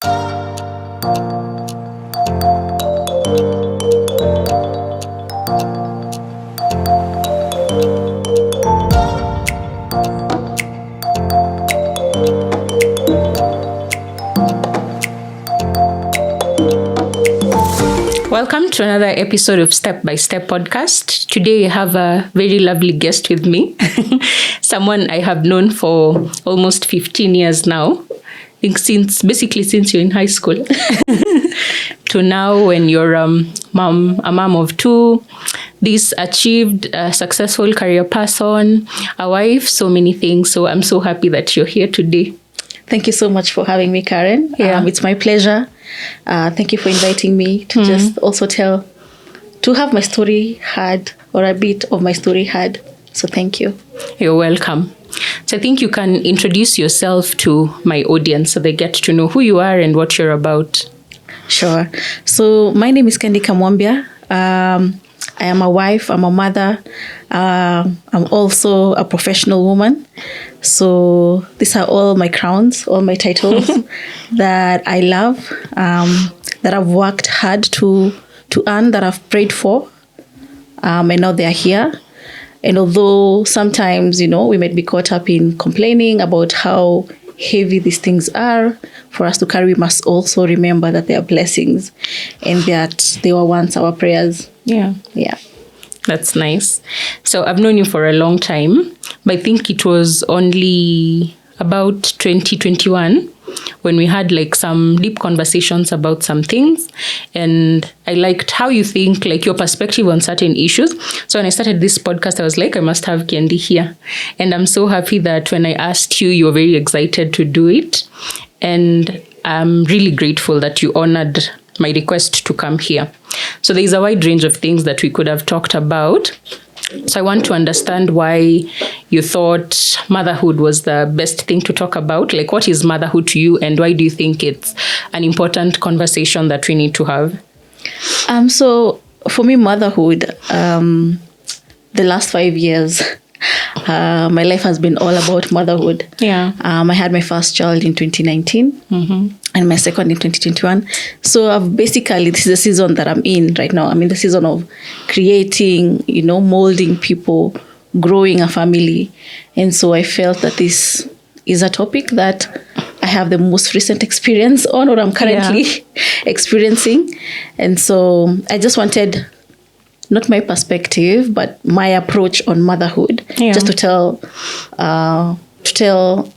Welcome to another episode of Step by Step podcast. Today I have a very lovely guest with me, someone I have known for almost 15 years now. I think since you're in high school to now when you're a mom of two, this achieved successful career person, a wife, so many things. So I'm so happy that you're here today. Thank you so much for having me, Karen. Yeah. It's my pleasure. Thank you for inviting me to just also to have my story heard, or a bit of my story heard. So thank you. You're welcome. So I think you can introduce yourself to my audience so they get to know who you are and what you're about. Sure. So my name is Kendi Kamwambia. I am a wife, I'm a mother, I'm also a professional woman. So these are all my crowns, all my titles that I love, that I've worked hard to earn, that I've prayed for. And now they're here. And although sometimes, we might be caught up in complaining about how heavy these things are for us to carry, we must also remember that they are blessings and that they were once our prayers. Yeah. That's nice. So I've known you for a long time, but I think it was only about 2021 when we had some deep conversations about some things, and I liked how you think, your perspective on certain issues. So when I started this podcast, I was like, I must have Kendi here. And I'm so happy that when I asked you, you were very excited to do it. And I'm really grateful that you honored my request to come here. So there's a wide range of things that we could have talked about. So I want to understand why you thought motherhood was the best thing to talk about. What is motherhood to you, and why do you think it's an important conversation that we need to have? So for me, motherhood, the last 5 years, my life has been all about motherhood. Yeah. I had my first child in 2019 and my second in 2021. So I've this is the season that I'm in right now. I'm in the season of creating, molding people, growing a family. And so I felt that this is a topic that I have the most recent experience on, or I'm currently experiencing. And so I just wanted, not my perspective, but my approach on motherhood, just to tell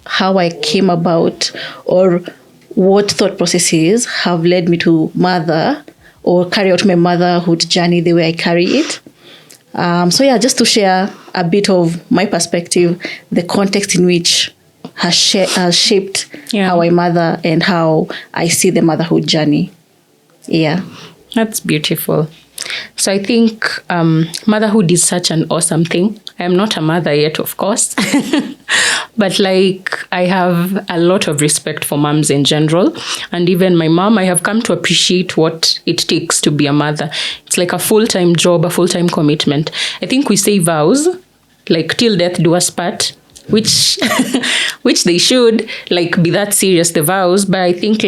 how I came about, or what thought processes have led me to mother, or carry out my motherhood journey the way I carry it. Just to share a bit of my perspective, the context in which has shaped how I mother and how I see the motherhood journey. Yeah. That's beautiful. So I think motherhood is such an awesome thing. I am not a mother yet, of course, but I have a lot of respect for moms in general. And even my mom, I have come to appreciate what it takes to be a mother. It's like a full-time job, a full-time commitment. I think we say vows, till death do us part, which they should be that serious, the vows. But I think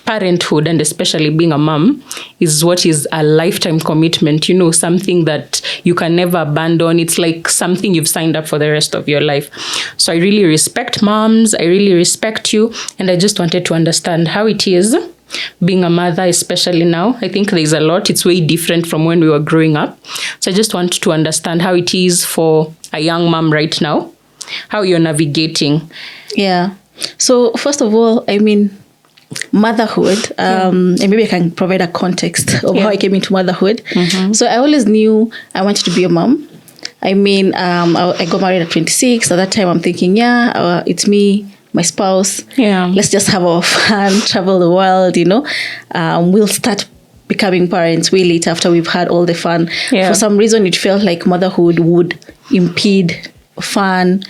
parenthood, and especially being a mom, is what is a lifetime commitment, something that you can never abandon. It's something you've signed up for the rest of your life. So I really respect moms. I really respect you. And I just wanted to understand how it is being a mother, especially now. I think there's a lot. It's way different from when we were growing up. So I just want to understand how it is for a young mom right now, how you're navigating. Yeah. So first of all, motherhood, and maybe I can provide a context of how I came into motherhood. So I always knew I wanted to be a mom. I got married at 26. At that time, I'm thinking, it's me, my spouse. Yeah. Let's just have our fun, travel the world, we'll start becoming parents way later after we've had all the fun. Yeah. For some reason, it felt like motherhood would impede fun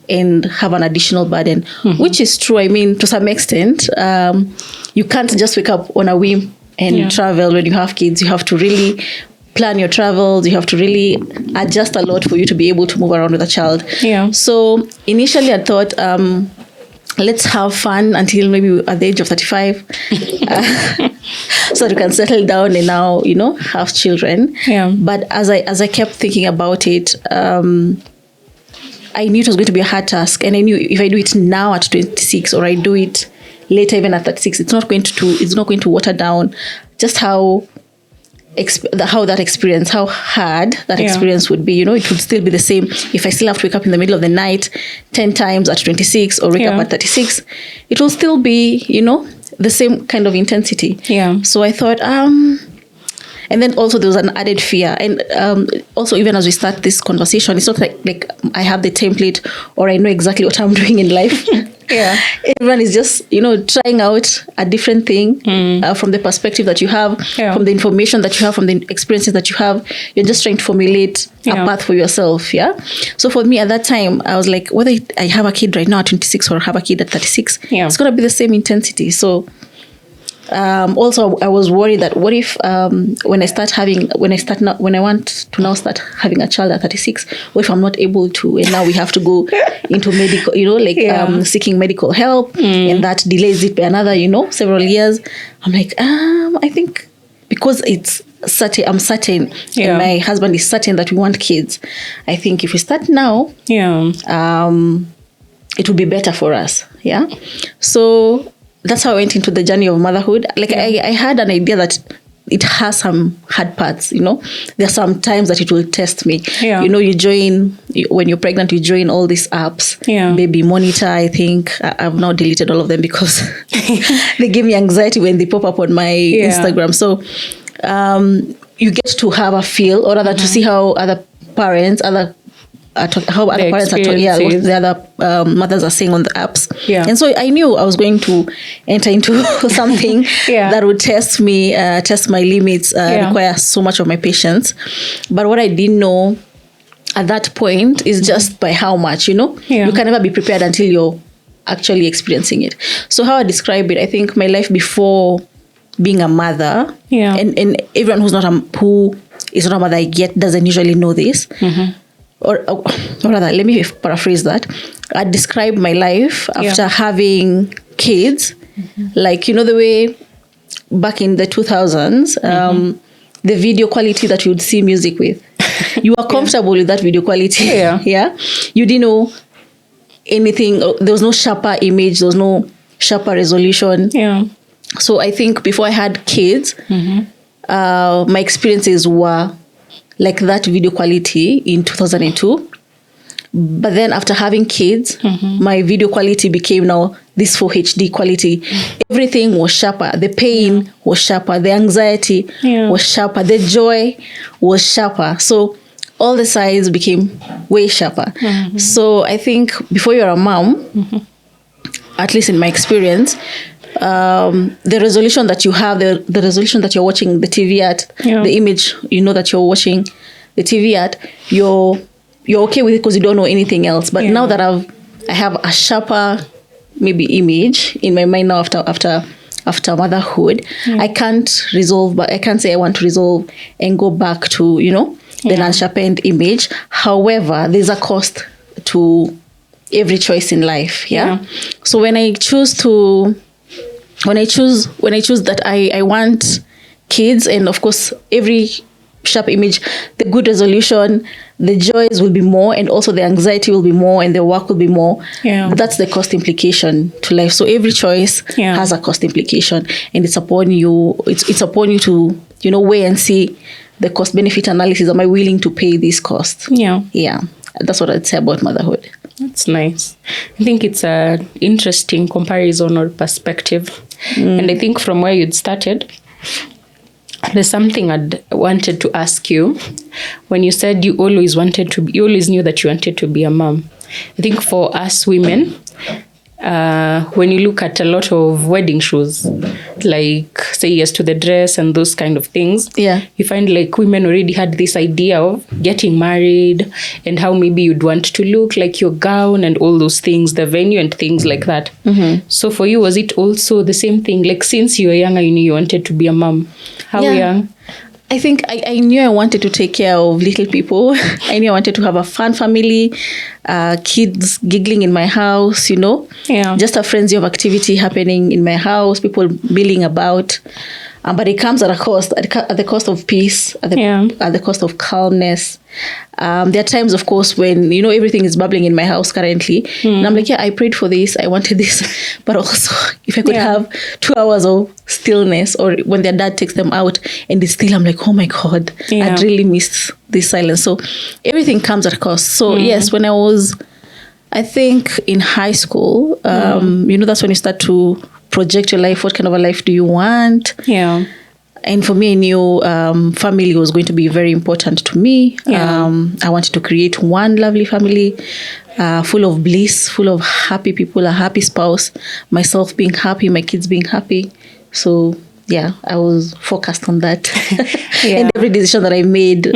and have an additional burden, which is true. To some extent, you can't just wake up on a whim and travel. When you have kids, you have to really plan your travels. You have to really adjust a lot for you to be able to move around with a child. Yeah. So initially I thought let's have fun until maybe at the age of 35, so that we can settle down and now, have children. Yeah. But as I kept thinking about it, I knew it was going to be a hard task, and I knew if I do it now at 26 or I do it later even at 36, it's not going to water down just how hard that experience would be. It would still be the same if I still have to wake up in the middle of the night 10 times at 26 or wake up at 36. It will still be, the same kind of intensity. Yeah. So I thought, and then also there was an added fear. And also, even as we start this conversation, it's not like I have the template or I know exactly what I'm doing in life. Yeah. Everyone is just, trying out a different thing from the perspective that you have, from the information that you have, from the experiences that you have. You're just trying to formulate a path for yourself. Yeah. So for me at that time, I was like, whether I have a kid right now at 26 or have a kid at 36, it's going to be the same intensity. So also, I was worried that what if when I want to now start having a child at 36, what if I'm not able to, and now we have to go into medical, seeking medical help, and that delays it by another, several years. I'm like, I think because I'm certain, and my husband is certain that we want kids. I think if we start now, it will be better for us. Yeah. So that's how I went into the journey of motherhood. I had an idea that it has some hard parts, There are some times that it will test me. Yeah. You join, when you're pregnant, you join all these apps. Yeah. Baby Monitor, I think. I've now deleted all of them because they give me anxiety when they pop up on my Instagram. So you get to have a feel, or rather to see how other parents, how other parents are talking, what the other mothers are saying on the apps. Yeah. And so I knew I was going to enter into something that would test me, test my limits, require so much of my patience. But what I didn't know at that point is just by how much, You can never be prepared until you're actually experiencing it. So how I describe it, I think my life before being a mother, and everyone who is not a mother yet doesn't usually know this. Or rather, let me paraphrase that. I describe my life after having kids, the way back in the 2000s, the video quality that you would see music with. You are comfortable with that video quality. Yeah. You didn't know anything. There was no sharper image. There was no sharper resolution. Yeah. So I think before I had kids, my experiences were like that video quality in 2002. But then after having kids, my video quality became now this 4HD quality. Everything was sharper. The pain was sharper. The anxiety was sharper. The joy was sharper. So all the sides became way sharper. So I think before you're a mom, at least in my experience, the resolution that you have, the resolution that you're watching the TV at, the image that you're watching the TV at, you're okay with it because you don't know anything else. But now that I have a sharper maybe image in my mind now after motherhood, I can't say I want to resolve and go back to the unsharpened image. However, there's a cost to every choice in life. So when I choose that I want kids, and of course every sharp image, the good resolution, the joys will be more, and also the anxiety will be more, and the work will be more. That's the cost implication to life. So every choice has a cost implication, and it's upon you. It's upon you to weigh and see the cost benefit analysis. Am I willing to pay this cost? Yeah. That's what I'd say about motherhood. That's nice. I think it's an interesting comparison or perspective. And I think from where you'd started, there's something I'd wanted to ask you. When you said you always knew that you wanted to be a mom. I think for us women, when you look at a lot of wedding shows, like Say Yes to the Dress and those kind of things, you find like women already had this idea of getting married and how maybe you'd want to look, like your gown and all those things, the venue and things like that. So for you, was it also the same thing? Like since you were younger, you knew you wanted to be a mom. How young? I think I knew I wanted to take care of little people. I knew I wanted to have a fun family, kids giggling in my house, just a frenzy of activity happening in my house, people milling about. But it comes at a cost, at the cost of peace, at the cost of calmness. There are times, of course, when, everything is bubbling in my house currently. And I'm like, I prayed for this, I wanted this. But also, if I could have 2 hours of stillness, or when their dad takes them out and it's still, I'm like, oh my God, I'd really missed this silence. So everything comes at a cost. So yes, when I was, I think, in high school, that's when you start to project your life. What kind of a life do you want? Yeah. And for me, I knew family was going to be very important to me. I wanted to create one lovely family, full of bliss, full of happy people, a happy spouse, myself being happy, my kids being happy. So yeah, I was focused on that. And every decision that I made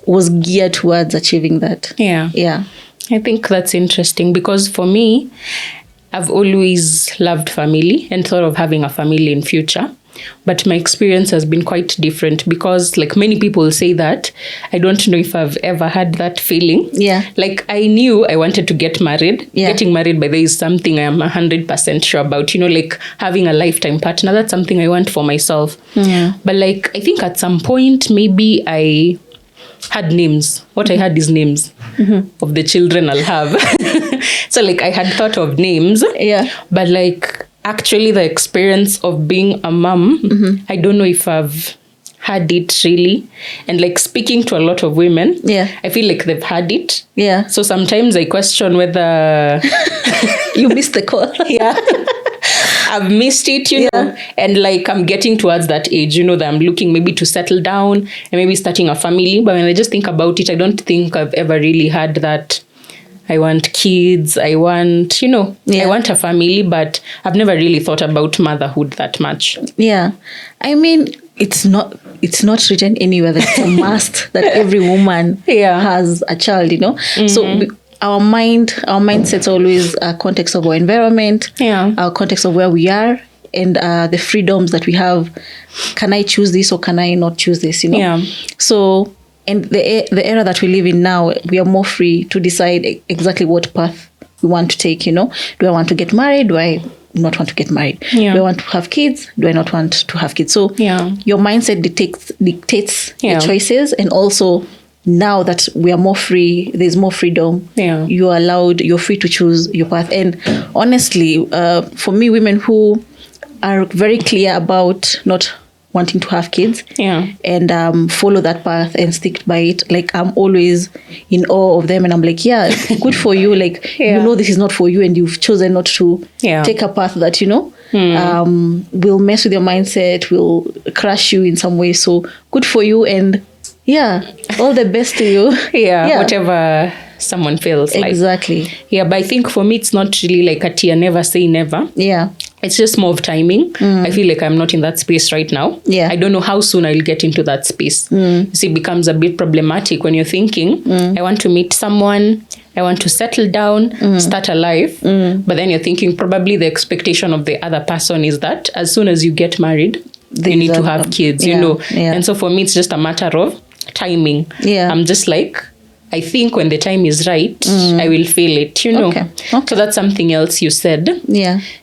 was geared towards achieving that. Yeah. I think that's interesting, because for me, I've always loved family and thought of having a family in future. But my experience has been quite different, because like many people say that, I don't know if I've ever had that feeling. Yeah. Like I knew I wanted to get married. Getting married, by the way, is something I am 100% sure about. Like having a lifetime partner, that's something I want for myself. But like, I think at some point, maybe I had names. What I had is names of the children I'll have. So like I had thought of names. But like actually the experience of being a mom, I don't know if I've had it really. And like speaking to a lot of women, I feel like they've had it. So sometimes I question whether you missed the call. I've missed it, you know, and like I'm getting towards that age, that I'm looking maybe to settle down and maybe starting a family. But when I just think about it, I don't think I've ever really had that. I want kids, I want, I want a family, but I've never really thought about motherhood that much. Yeah. I mean, it's not written anywhere that it's a must that every woman has a child, So our mindset's always a context of our environment, our context of where we are, and the freedoms that we have. Can I choose this or can I not choose this, So, and the era that we live in now, we are more free to decide exactly what path we want to take, Do I want to get married? Do I not want to get married? Do I want to have kids? Do I not want to have kids? So your mindset dictates your choices. And also now that we are more free, there's more freedom. You're free to choose your path. And honestly, for me, women who are very clear about not wanting to have kids and follow that path and stick by it, like I'm always in awe of them, and I'm like, good for you. Like this is not for you, and you've chosen not to take a path that will mess with your mindset, will crush you in some way. So good for you, and all the best to you. Whatever someone feels exactly. But I think for me it's not really like a tier, never say never. It's just more of timing. I feel like I'm not in that space right now. I don't know how soon I'll get into that space. You see, it becomes a bit problematic when you're thinking, I want to meet someone, I want to settle down, start a life. But then you're thinking probably the expectation of the other person is that as soon as you get married, you need to have kids, And so for me, it's just a matter of timing. I'm just like, I think when the time is right, I will feel it, Okay. So that's something else you said.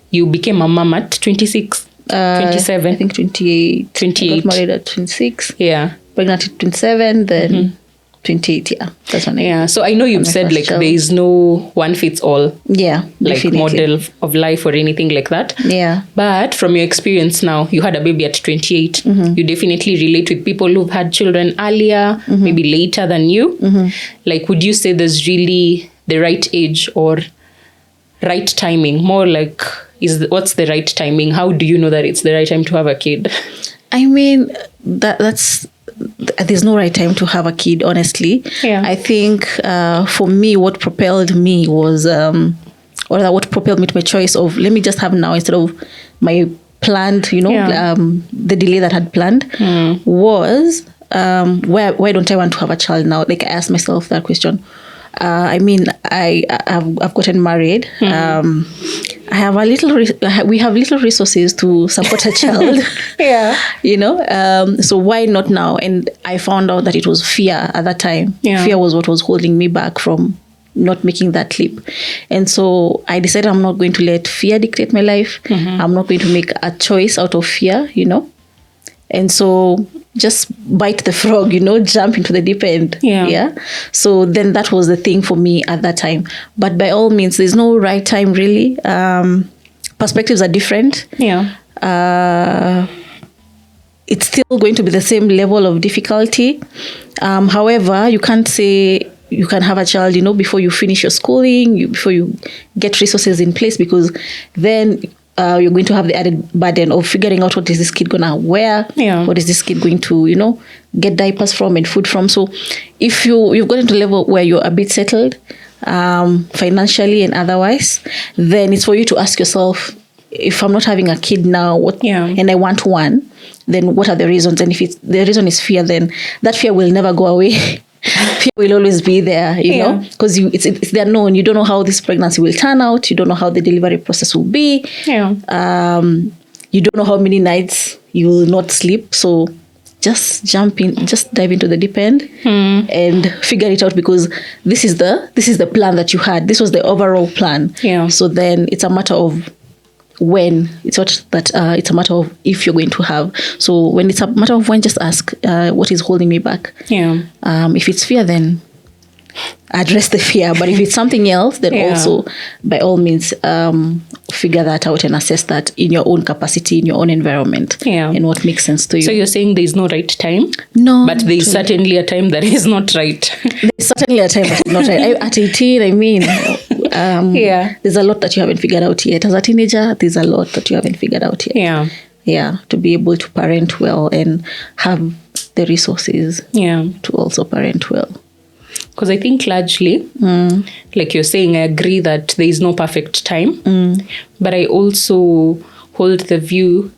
You became a mom at 26, 27. I think 28. 28. I got married at 26. Pregnant at 27, then 28. That's when so I know you've said like there is no one fits all. Like definitely. Model of life or anything like that. But from your experience now, you had a baby at 28. You definitely relate with people who've had children earlier, maybe later than you. Like, would you say there's really the right age or right timing? More like, what's the right timing? How do you know that it's the right time to have a kid? I mean, there's no right time to have a kid, honestly. I think for me, what propelled me was, what propelled me to my choice of let me just have now instead of my planned, the delay that I had planned was why don't I want to have a child now? Like I asked myself that question. I've gotten married. I have we have little resources to support a child. Yeah. So why not now? And I found out that it was fear at that time. Yeah. Fear was what was holding me back from not making that leap. And so I decided I'm not going to let fear dictate my life. I'm not going to make a choice out of fear, And so just bite the frog, jump into the deep end. Yeah. So then that was the thing for me at that time. But by all means, there's no right time really. Perspectives are different. Yeah. It's still going to be the same level of difficulty. However, you can't say you can have a child, before you finish your schooling, before you get resources in place, because then you're going to have the added burden of figuring out what is this kid gonna wear, what is this kid going to, get diapers from and food from. So if you've gotten to a level where you're a bit settled, financially and otherwise, then it's for you to ask yourself, if I'm not having a kid now, and I want one, then what are the reasons? And if the reason is fear, then that fear will never go away. Fear will always be there, because it's the unknown. You don't know how this pregnancy will turn out. You don't know how the delivery process will be. Yeah. You don't know how many nights you will not sleep. So just jump in, just dive into the deep end and figure it out, because this is the plan that you had. This was the overall plan. Yeah. So then it's a matter of when. It's not that it's a matter of if you're going to have. So when it's a matter of when, just ask, what is holding me back? Yeah. If it's fear, then address the fear. But if it's something else, then also by all means figure that out and assess that in your own capacity, in your own environment, and what makes sense to you. So you're saying there's no right time? No. But there's certainly a time that is not right. There's certainly a time that is not right. At 18, there's a lot that you haven't figured out yet. As a teenager, there's a lot that you haven't figured out yet. Yeah, to be able to parent well and have the resources to also parent well. Because I think largely, like you're saying, I agree that there is no perfect time. But I also hold the view,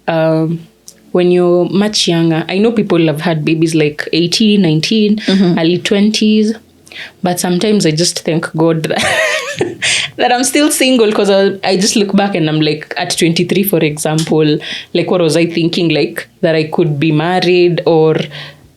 when you're much younger, I know people have had babies like 18, 19, early 20s. But sometimes I just thank God that I'm still single, because I just look back and I'm like, at 23, for example, like what was I thinking, like that I could be married or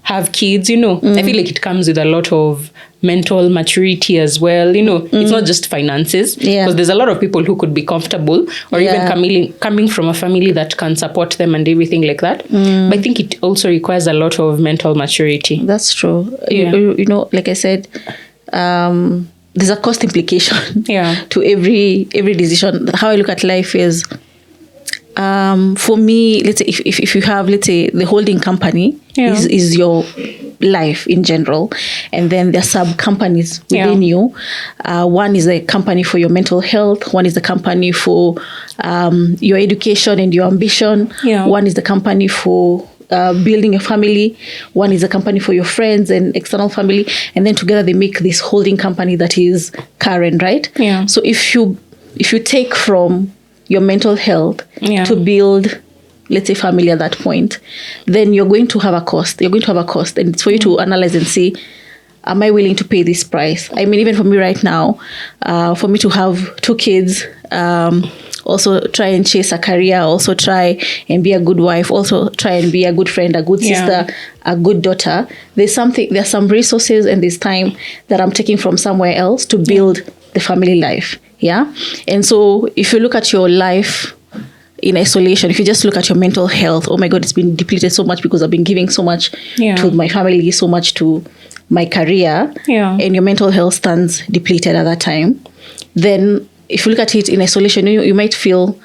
have kids, I feel like it comes with a lot of mental maturity as well. It's not just finances, because there's a lot of people who could be comfortable or even coming from a family that can support them and everything like that. But I think it also requires a lot of mental maturity. That's true. Like I said, there's a cost implication to every decision. How I look at life is, for me, let's say if you have, let's say, the holding company is your life in general, and then there are sub companies within you. One is a company for your mental health, one is the company for your education and your ambition, one is the company for building a family, one is a company for your friends and external family, and then together they make this holding company that is Karen, right? So if you take from your mental health to build, let's say, family at that point, then you're going to have a cost. And it's for you to analyze and see, am I willing to pay this price? I mean, even for me right now, for me to have 2 kids, also try and chase a career, also try and be a good wife, also try and be a good friend, a good sister, a good daughter. There's some resources and there's time that I'm taking from somewhere else to build the family life. And so if you look at your life in isolation, if you just look at your mental health, oh my God, it's been depleted so much because I've been giving so much to my family, so much to my career, and your mental health stands depleted at that time, then if you look at it in isolation, you might feel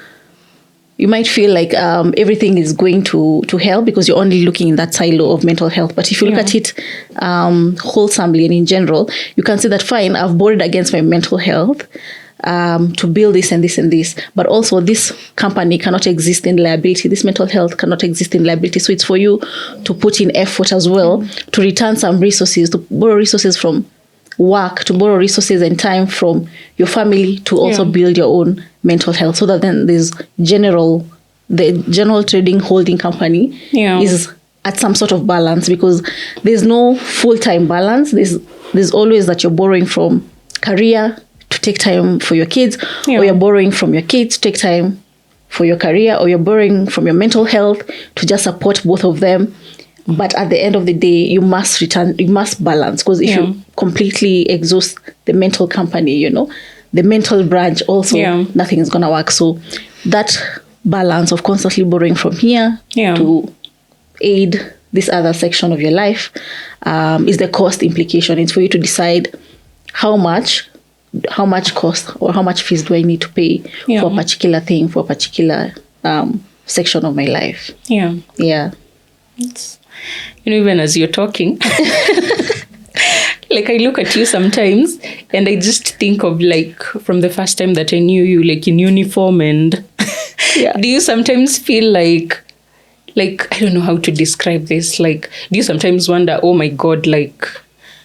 like everything is going to hell because you're only looking in that silo of mental health. But if you look at it wholesomely and in general, you can see that, fine, I've borrowed against my mental health to build this and this and this. But also this company cannot exist in liability. This mental health cannot exist in liability. So it's for you to put in effort as well, to return some resources, to borrow resources from work, to borrow resources and time from your family to also build your own mental health, so that then the general trading holding company is at some sort of balance, because there's no full-time balance. There's always that you're borrowing from career to take time for your kids, Yeah. or you're borrowing from your kids to take time for your career, or you're borrowing from your mental health to just support both of them. But at the end of the day, you must balance, because if Yeah. you completely exhaust the mental company, the mental branch also, Yeah. nothing is going to work. So that balance of constantly borrowing from here Yeah. to aid this other section of your life is the cost implication. It's for you to decide how much cost or how much fees do I need to pay Yeah. for a particular thing, for a particular section of my life. Yeah. Yeah. It's, even as you're talking, like I look at you sometimes and I just think of like from the first time that I knew you, like in uniform, and Yeah. do you sometimes feel like I don't know how to describe this, like do you sometimes wonder, oh my God, like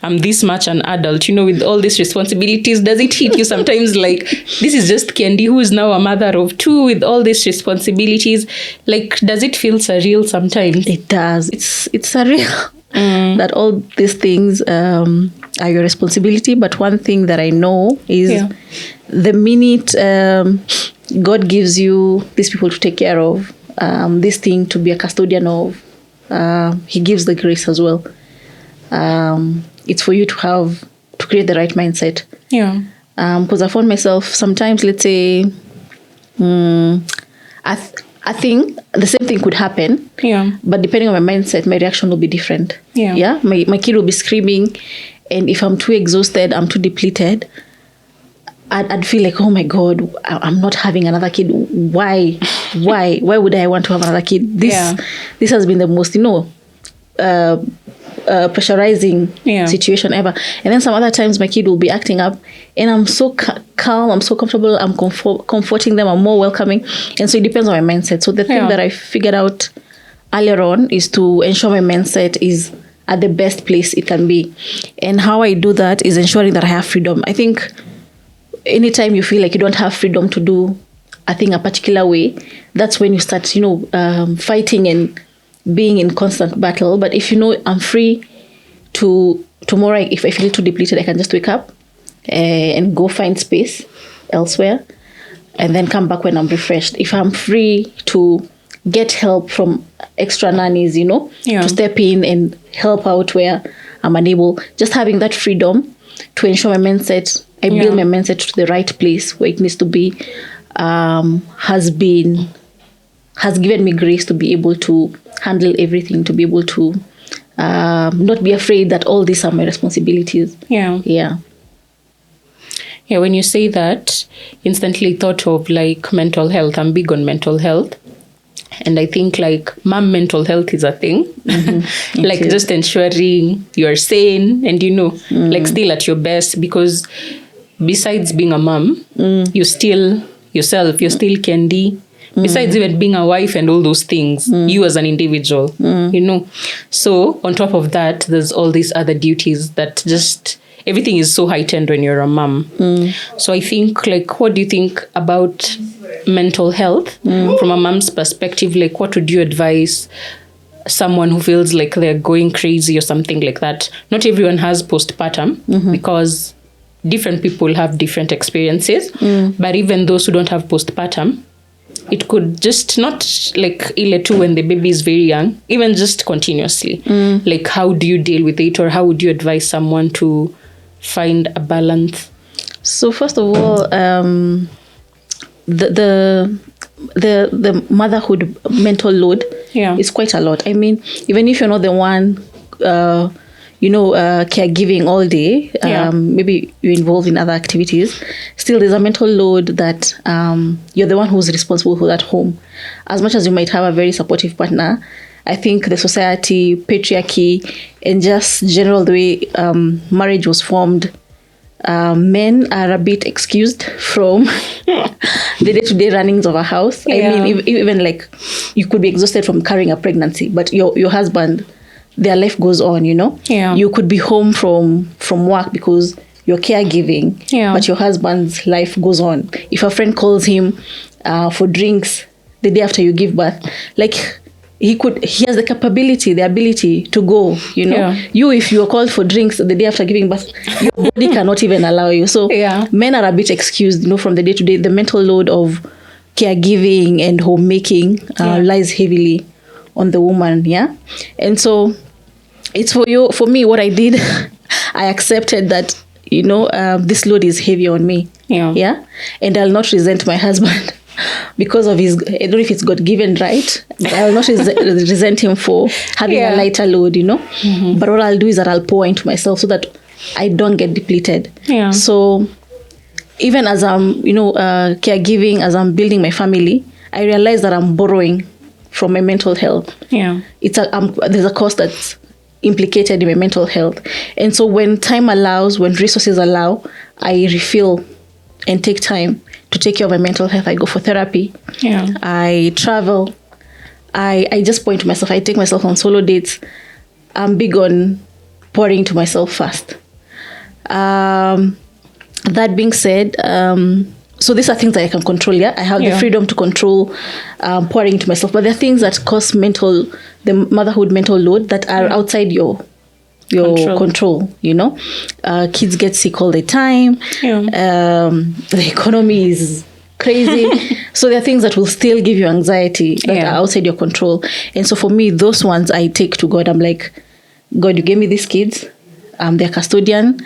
I'm this much an adult, with all these responsibilities? Does it hit you sometimes like this is just Kendi, who is now a mother of 2 with all these responsibilities? Like, does it feel surreal sometimes? It does. It's surreal that all these things are your responsibility. But one thing that I know is the minute God gives you these people to take care of, this thing to be a custodian of, He gives the grace as well. It's for you to create the right mindset. Yeah. Because I found myself sometimes, let's say, I think the same thing could happen. Yeah. But depending on my mindset, my reaction will be different. Yeah. Yeah. My kid will be screaming, and if I'm too exhausted, I'm too depleted, I'd feel like, oh my God, I'm not having another kid. Why? Why would I want to have another kid? This has been the most, pressurizing situation ever. And then some other times my kid will be acting up, and I'm so calm, I'm so comfortable, I'm comforting them, I'm more welcoming. And so it depends on my mindset. So the thing that I figured out earlier on is to ensure my mindset is at the best place it can be. And how I do that is ensuring that I have freedom. I think anytime you feel like you don't have freedom to do a thing a particular way, that's when you start, fighting and being in constant battle. But if I'm free to tomorrow, if I feel too depleted, I can just wake up and go find space elsewhere, and then come back when I'm refreshed. If I'm free to get help from extra nannies, to step in and help out where I'm unable, just having that freedom to ensure my mindset, I build my mindset to the right place where it needs to be, has given me grace to be able to handle everything, to be able to not be afraid that all these are my responsibilities. Yeah. When you say that, instantly thought of like mental health. I'm big on mental health. And I think like mom mental health is a thing. Like just ensuring you're sane and like still at your best, because besides being a mom, you're still yourself, you're still Kendi. Besides even being a wife and all those things, you as an individual, So on top of that, there's all these other duties that just everything is so heightened when you're a mom. So I think like, what do you think about mental health from a mom's perspective? Like, what would you advise someone who feels like they're going crazy or something like that? Not everyone has postpartum because different people have different experiences. But even those who don't have postpartum, it could just not like ile too when the baby is very young, even just continuously. Like, how do you deal with it, or how would you advise someone to find a balance? So first of all, the motherhood mental load is quite a lot. I mean, even if you're not the one caregiving all day, maybe you're involved in other activities, still there's a mental load that you're the one who's responsible for that home. As much as you might have a very supportive partner, I think the society, patriarchy, and just general the way marriage was formed, men are a bit excused from the day-to-day runnings of a house. I mean, even like you could be exhausted from carrying a pregnancy, but your husband, their life goes on, You could be home from work because you're caregiving, but your husband's life goes on. If a friend calls him for drinks the day after you give birth, like he has the capability, the ability to go, you know. Yeah. You, if you are called for drinks the day after giving birth, your body cannot even allow you. So Yeah. men are a bit excused, you know, from the day to day. The mental load of caregiving and homemaking lies heavily on the woman. Yeah. And so it's for me, what I did, I accepted that, you know, this load is heavy on me. Yeah. Yeah. And I'll not resent my husband because of his, I don't know if it's God-given right, but I will not resent him for having a lighter load, you know. Mm-hmm. But what I'll do is that I'll pour into myself so that I don't get depleted. Yeah. So even as I'm, you know, caregiving, as I'm building my family, I realize that I'm borrowing from my mental health. Yeah. There's a cost that's implicated in my mental health. And so when time allows, when resources allow, I refill and take time to take care of my mental health. I go for therapy. Yeah. I travel. I just point to myself. I take myself on solo dates. I'm big on pouring to myself first. That being said, so these are things that I can control. Yeah, I have the freedom to control pouring into myself. But there are things that cause the motherhood mental load that are outside your control, you know. Kids get sick all the time. The economy is crazy. So there are things that will still give you anxiety that are outside your control. And so for me, those ones I take to God. I'm like, God, you gave me these kids. They're custodian.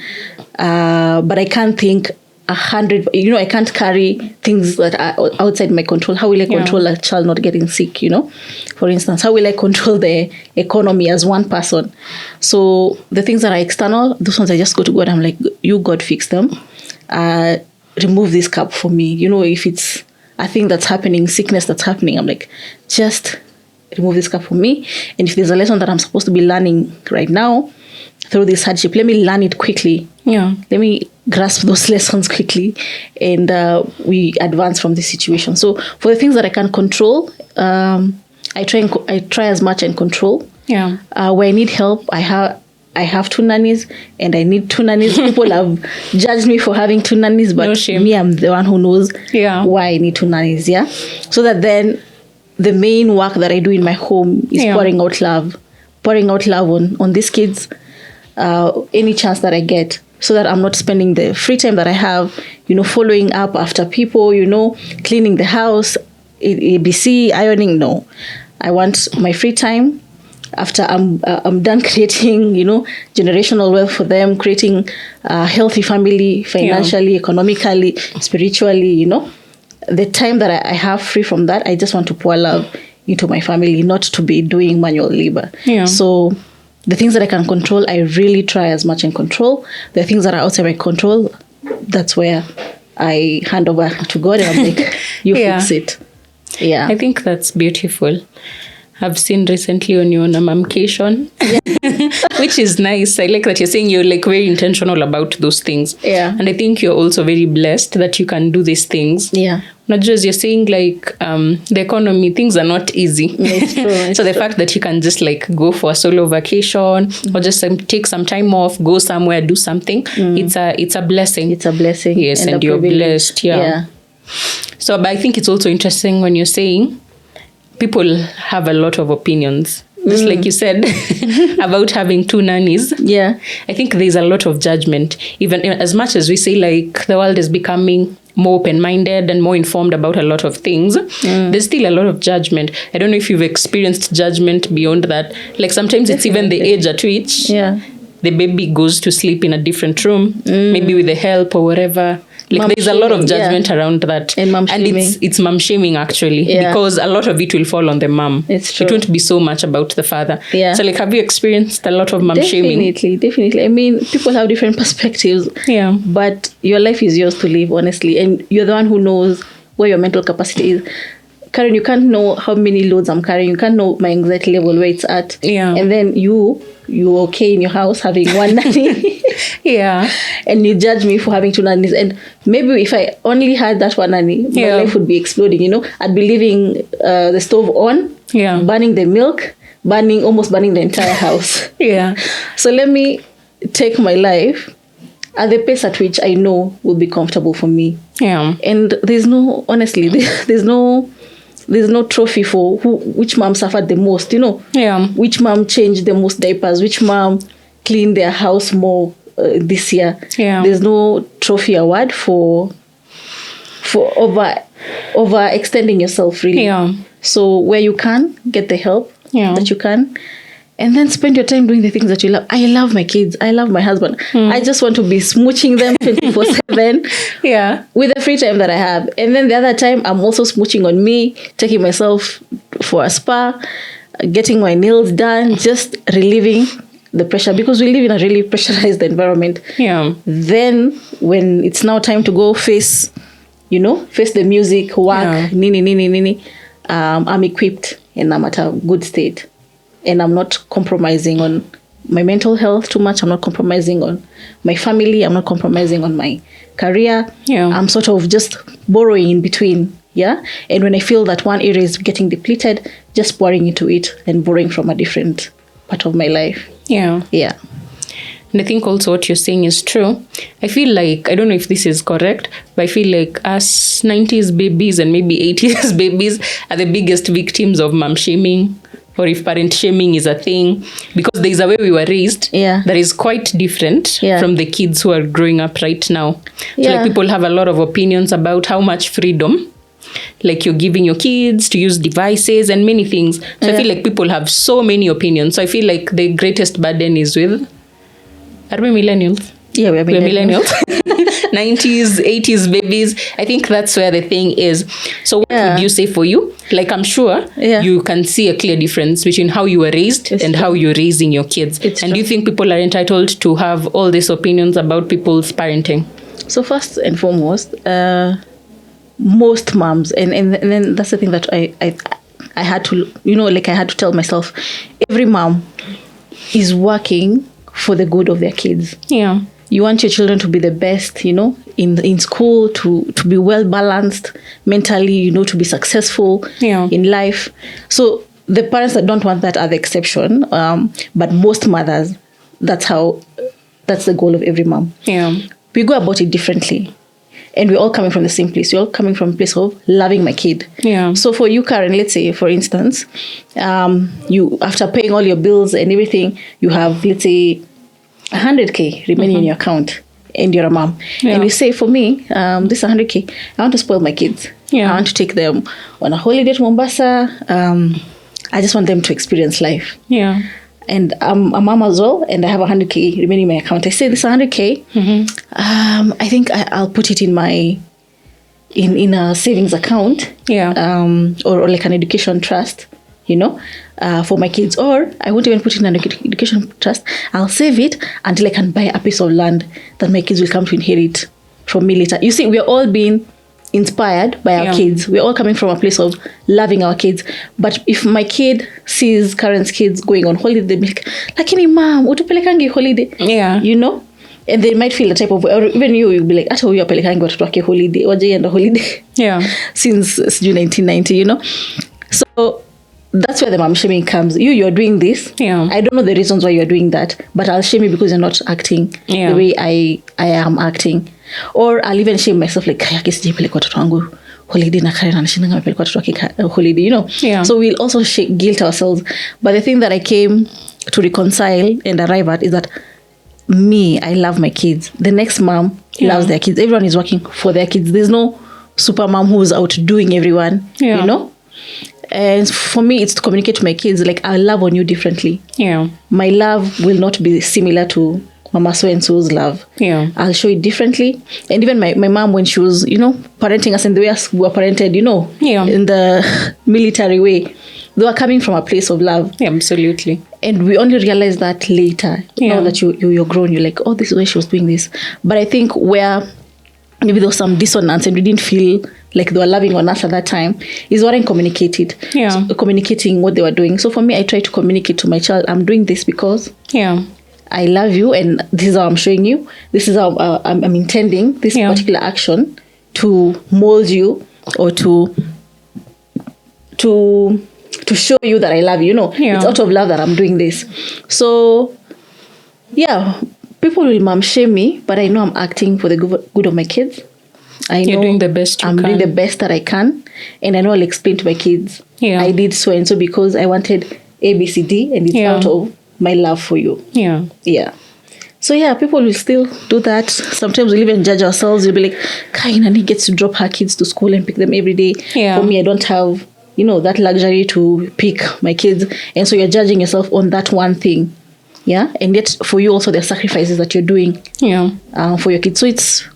But I can't think 100, you know, I can't carry things that are outside my control. How will I control a child not getting sick, you know? For instance, how will I control the economy as one person? So the things that are external, those ones I just go to God. I'm like, you, God, fix them. Remove this cup for me. You know, if it's a thing that's happening, sickness that's happening, I'm like, just remove this cup for me. And if there's a lesson that I'm supposed to be learning right now through this hardship, let me learn it quickly. Yeah. Let me grasp those lessons quickly, and we advance from this situation. So for the things that I can control, I try as much and control. Yeah. Where I need help, I have 2 nannies, and I need 2 nannies. People have judged me for having 2 nannies, but No me, I'm the one who knows why I need 2 nannies. Yeah. So that then the main work that I do in my home is pouring out love on these kids, any chance that I get, so that I'm not spending the free time that I have, you know, following up after people, you know, cleaning the house, ABC, ironing. No, I want my free time after I'm done creating, you know, generational wealth for them, creating a healthy family, financially, economically, spiritually, you know. The time that I have free from that, I just want to pour love into my family, not to be doing manual labor. Yeah. So the things that I can control, I really try as much and control. The things that are outside my control, that's where I hand over to God, and I'm like, you fix it. Yeah. I think that's beautiful. I've seen recently on you on a momcation, which is nice. I like that you're saying you're like very intentional about those things. Yeah. And I think you're also very blessed that you can do these things. Yeah. Not just you're saying like the economy, things are not easy. It's true. So the fact that you can just like go for a solo vacation or just take some time off, go somewhere, do something, it's a blessing. It's a blessing. Yes, and you're blessed. Yeah. So but I think it's also interesting when you're saying people have a lot of opinions. Just like you said about having 2 nannies. Yeah. I think there's a lot of judgment. Even as much as we say like the world is becoming more open-minded and more informed about a lot of things, there's still a lot of judgment. I don't know if you've experienced judgment beyond that. Like sometimes it's even the age at which the baby goes to sleep in a different room, maybe with the help or whatever. Like mom there's a lot of judgment around that. And it's mom shaming actually, because a lot of it will fall on the mom. It's true. It won't be so much about the father. Yeah. So like have you experienced a lot of mom shaming? Definitely. I mean, people have different perspectives. Yeah. But your life is yours to live, honestly. And you're the one who knows where your mental capacity is. Karen, you can't know how many loads I'm carrying. You can't know my anxiety level, where it's at. Yeah. And then you're okay in your house having 1 nanny. Yeah. And you judge me for having 2 nannies. And maybe if I only had that 1 nanny, my life would be exploding, you know. I'd be leaving the stove on, burning the milk, almost burning the entire house. Yeah. So let me take my life at the pace at which I know will be comfortable for me. Yeah. And there's no There's no trophy for which mom suffered the most, Yeah. which mom changed the most diapers, which mom cleaned their house more this year. Yeah. There's no trophy award for over extending yourself, really. Yeah. So where you can, get the help Yeah. that you can. And then spend your time doing the things that you love. I love my kids. I love my husband. I just want to be smooching them 24/7 Yeah. with the free time that I have. And then the other time, I'm also smooching on me, taking myself for a spa, getting my nails done, just relieving the pressure, because we live in a really pressurized environment. Yeah. Then when it's now time to go face the music, work, Yeah. nini, I'm equipped and I'm at a good state. And I'm not compromising on my mental health too much. I'm not compromising on my family. I'm not compromising on my career. Yeah. I'm sort of just borrowing in between. Yeah. And when I feel that one area is getting depleted, just pouring into it and borrowing from a different part of my life. Yeah. Yeah. And I think also what you're saying is true. I feel like, I don't know if this is correct, but I feel like us 90s babies and maybe 80s babies are the biggest victims of mom shaming, or if parent shaming is a thing, because there is a way we were raised that is quite different from the kids who are growing up right now. So like people have a lot of opinions about how much freedom like you're giving your kids to use devices and many things. So I feel like people have so many opinions. So I feel like the greatest burden is with, are we millennials? Yeah, we're millennials. 90s, 80s babies. I think that's where the thing is. So what would you say for you? Like, I'm sure you can see a clear difference between how you were raised and how you're raising your kids. And do you think people are entitled to have all these opinions about people's parenting? So first and foremost, most moms, and then that's the thing that I had to, I had to tell myself, every mom is working for the good of their kids. Yeah. You want your children to be the best, in school, to be well balanced mentally, to be successful in life. So the parents that don't want that are the exception. But most mothers, that's the goal of every mom. Yeah. We go about it differently. And we're all coming from the same place. We're all coming from a place of loving my kid. Yeah. So for you, Karen, let's say, for instance, you, after paying all your bills and everything, you have, let's say, 100K remaining in your account, and you're a mom. And you say, for me, this 100K, I want to spoil my kids. I want to take them on a holiday to Mombasa. I just want them to experience life. Yeah. And I'm a mom as well, and I have 100K remaining in my account. I say this 100K, I think I'll put it in my in a savings account, or like an education trust, for my kids. Or I won't even put it in an education trust. I'll save it until I can buy a piece of land that my kids will come to inherit from me later. You see, we're all being inspired by our kids. We're all coming from a place of loving our kids. But if my kid sees Karen's kids going on holiday, they'll be like, lakini mom, utupelekangi holiday. Yeah. And they might feel the type of, or even you'll be like, ata huyu apelekangi watoto wake holiday, wajaenda holiday. Yeah. Since 1990, So that's where the mom shaming comes. You're doing this. Yeah. I don't know the reasons why you're doing that, but I'll shame you because you're not acting the way I am acting. Or I'll even shame myself, like, kaya kisi jipeleka watoto wangu holiday na Karen anashinda amepeleka watoto wake holiday, Yeah. So we'll also guilt ourselves. But the thing that I came to reconcile and arrive at is that me, I love my kids. The next mom loves their kids. Everyone is working for their kids. There's no super mom who's outdoing everyone, And for me, it's to communicate to my kids, like, I love on you differently. Yeah. My love will not be similar to Mama so-and-so's love. Yeah. I'll show it differently. And even my mom, when she was, parenting us in the way we were parented, in the military way, they were coming from a place of love. Yeah, absolutely. And we only realized that later. Now that you're grown, you're like, oh, this is why she was doing this. But I think where maybe there was some dissonance and we didn't feel like they were loving on us at that time, is what I communicated. Yeah. So, communicating what they were doing. So for me, I try to communicate to my child, I'm doing this because I love you, and this is how I'm showing you. This is how I'm intending this particular action to mold you, or to show you that I love you. It's out of love that I'm doing this. So, people will mom shame me, but I know I'm acting for the good of my kids. I know you're doing the best you I'm can. doing the best that I can, and I know I'll explain to my kids. Yeah. I did so and so because I wanted ABCD, and it's out of my love for you. Yeah. Yeah. So yeah, people will still do that. Sometimes we'll even judge ourselves. We'll be like, Kai Nani gets to drop her kids to school and pick them every day. Yeah. For me, I don't have, that luxury to pick my kids. And so you're judging yourself on that one thing. Yeah. And yet for you also, there are sacrifices that you're doing for your kids. So it's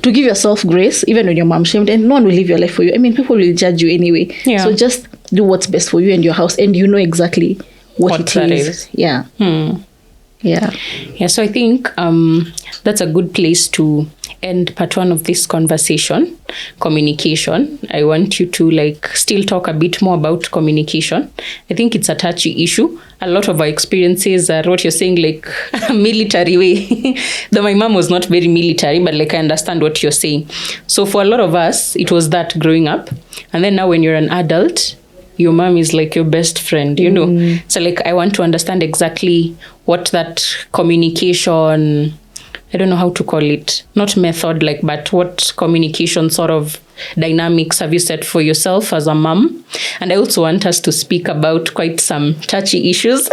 to give yourself grace, even when your mom shamed, and no one will live your life for you. I mean, people will judge you anyway. Yeah. So just do what's best for you and your house, and you know exactly what it that is. Yeah. Yeah. Yeah, so I think that's a good place to end part one of this conversation, communication. I want you to still talk a bit more about communication. I think it's a touchy issue. A lot of our experiences are what you're saying, like military way. Though my mom was not very military, but I understand what you're saying. So for a lot of us, it was that growing up. And then now when you're an adult, your mom is like your best friend, So I want to understand exactly what that communication, I don't know how to call it, not method, but what communication sort of dynamics have you set for yourself as a mom? And I also want us to speak about quite some touchy issues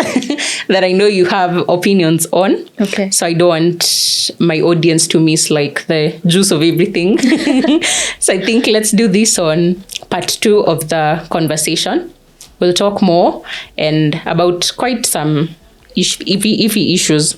that I know you have opinions on. Okay. So I don't want my audience to miss the juice of everything. So I think let's do this on part 2 of the conversation. We'll talk more and about quite some iffy issues.